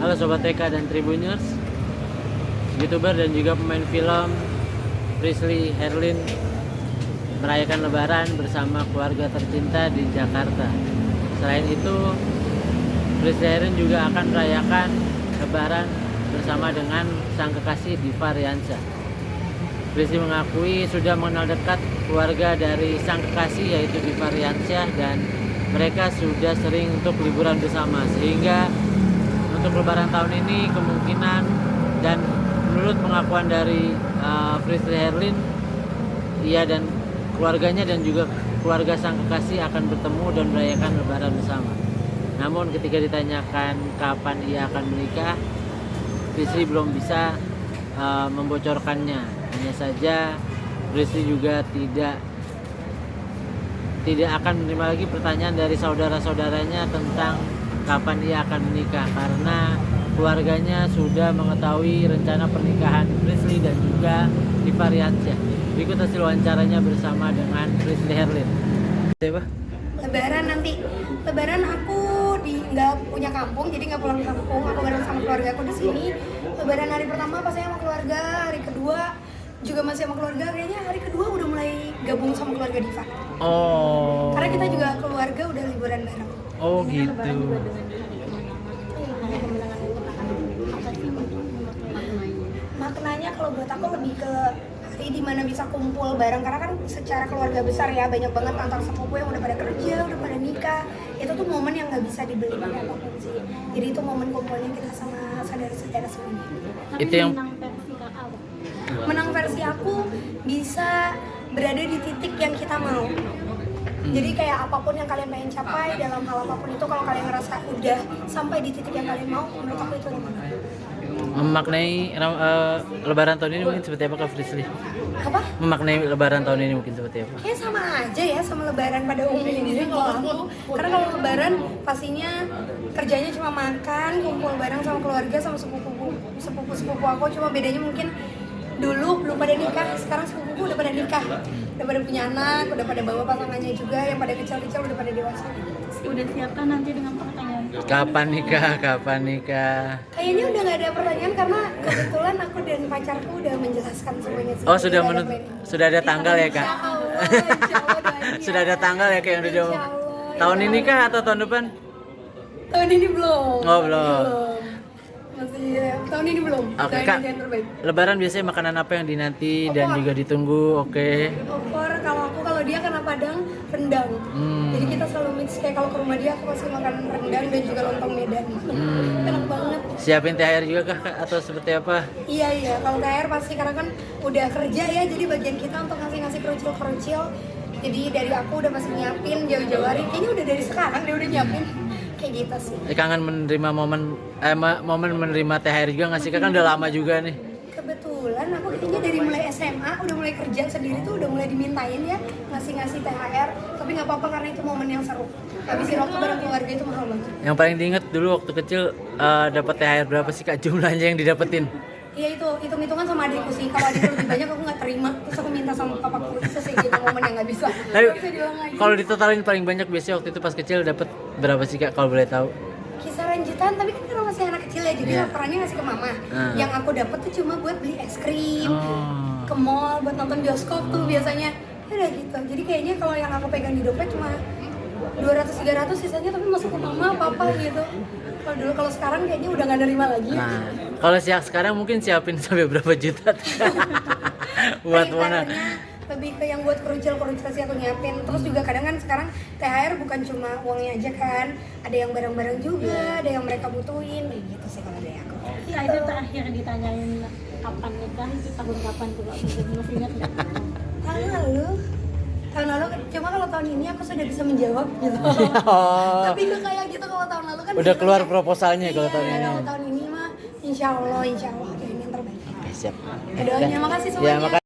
Halo Sobat TK dan Tribuners, YouTuber dan juga pemain film Prisley Herlin merayakan Lebaran bersama keluarga tercinta di Jakarta. Selain itu, Prisley Herlin juga akan merayakan Lebaran bersama dengan sang kekasih Diva Riansyah. Prisley mengakui sudah mengenal dekat keluarga dari sang kekasih yaitu Diva Riansyah dan mereka sudah sering untuk liburan bersama, sehingga untuk Lebaran tahun ini kemungkinan dan menurut pengakuan dari Prisley Herlin, ia dan keluarganya dan juga keluarga sang kekasih akan bertemu dan merayakan Lebaran bersama. Namun ketika ditanyakan kapan ia akan menikah, Prisley belum bisa membocorkannya. Hanya saja Prisley juga tidak akan menerima lagi pertanyaan dari saudara-saudaranya tentang kapan ia akan menikah, karena keluarganya sudah mengetahui rencana pernikahan Prisley dan juga Diva Riansyah. Berikut hasil wawancaranya bersama dengan Prisley Herlin. Lebaran nanti, Lebaran aku nggak punya kampung, jadi nggak pulang kampung. Aku bareng sama keluarga aku di sini. Lebaran hari pertama pas saya sama keluarga, hari kedua juga masih sama keluarga. Kayaknya hari kedua udah mulai gabung sama keluarga Diva. Oh. Karena kita juga keluarga udah liburan bareng. Oh gitu. Maknanya kalau buat aku lebih ke hari dimana bisa kumpul bareng, karena kan secara keluarga besar ya banyak banget antar sepupu yang udah pada kerja, udah pada nikah. Itu tuh momen yang nggak bisa dibeli pakai apapun sih. Jadi itu momen kumpulnya kita sama saudara-saudara semuanya. Itu yang Menang versi aku bisa berada di titik yang kita mau. Jadi kayak apapun yang kalian pengen capai dalam hal apapun itu, kalau kalian ngerasa udah sampai di titik yang kalian mau, menurut aku itu yang menang. memaknai Lebaran tahun ini mungkin seperti apa Kak Prisley? Apa? Memaknai Lebaran tahun ini mungkin seperti apa? Kayak sama aja ya sama Lebaran pada umumnya kalau aku. Karena kalau Lebaran pastinya kerjanya cuma makan, kumpul bareng sama keluarga, sama sepupu aku. Cuma bedanya mungkin dulu belum pada nikah, sekarang sepupuku udah pada nikah, udah pada punya anak, udah pada bawa pasangannya juga, yang pada kecil-kecil udah pada dewasa. Udah siapkan nanti dengan pertanyaan. Kapan nikah? Kapan nikah? Kayaknya udah nggak ada pertanyaan karena kebetulan aku dan pacarku udah menjelaskan semuanya. Oh sudah ada tanggal ya Kak? Insya Allah doain ya. Sudah ada tanggal ya Kak yang udah Insya Allah, tahun insya ini Allah. kah atau tahun depan? Tahun ini belum. Oh, belum. Masih tahun ini belum. Oke, Doain Kak. aja yang terbaik. Lebaran biasanya makanan apa yang dinanti dan Opor. juga ditunggu? Oke. Opor, kalau dia karena Padang rendang. Jadi kita selalu mix, kayak kalau ke rumah dia aku pasti makan rendang dan juga lontong Medan. Enak banget. Siapin THR juga kah Kak? Atau seperti apa? Iya, kalau THR pasti karena kan udah kerja ya, jadi bagian kita untuk ngasih kerucil. Jadi dari aku udah pasti nyiapin jauh-jauh hari. Kayaknya udah dari sekarang dia udah nyiapin. Kayak gitu sih. Kangen menerima momen menerima THR juga nggak sih Kak? Kan udah lama juga nih. Kebetulan aku kayaknya dari mulai SMA udah mulai kerja sendiri tuh udah mulai dimintain ya ngasih THR, tapi nggak apa-apa karena itu momen yang seru. Habisin waktu bareng keluarga itu mahal banget. Yang paling diinget dulu waktu kecil dapat THR berapa sih Kak jumlahnya yang didapetin? Iya itu hitung-hitungan sama adikku sih. Kalau adikku lebih banyak aku nggak terima, terus aku minta sama papaku. Itu sih gitu momen yang nggak bisa. Tapi Nggak bisa diulang lagi. kalau ditotalin paling banyak biasanya waktu itu pas kecil dapat berapa sih Kak kalau boleh tahu? Kisaran jutaan, tapi kan karena masih anak kecil ya, jadi Iya. laporannya ngasih ke mama. Yang aku dapet tuh cuma buat beli es krim, Oh. ke mall, buat nonton bioskop tuh biasanya. Ya udah gitu. Jadi kayaknya kalau yang aku pegang di dompet cuma 200-300, sisanya tapi masuk ke mama, papa gitu. Kalau sekarang kayaknya udah nggak nerima lagi. Nah, kalau sekarang mungkin siapin sampai berapa juta tuh, Kak? Buat mana? THR-nya lebih ke yang buat kerucil sih aku nyiapin. Terus juga kadang kan sekarang THR bukan cuma uangnya aja kan, ada yang barang-barang juga, ada yang mereka butuhin, kayak gitu sih kalau dari aku. Ya itu terakhir ditanyain kapan nikah, itu tahun kapan tuh Kak? Masih ingat nggak? Tahun lalu cuma kalau tahun ini aku sudah bisa menjawab gitu. Oh. Tapi nggak kayak gitu kalau tahun lalu kan. Udah gitu keluar kan. proposalnya kalau Iya, tahun ini. Kalau tahun ini mah insya Allah doain yang terbaik. Oke, siap. Doanya makasih Ya, semuanya. makasih.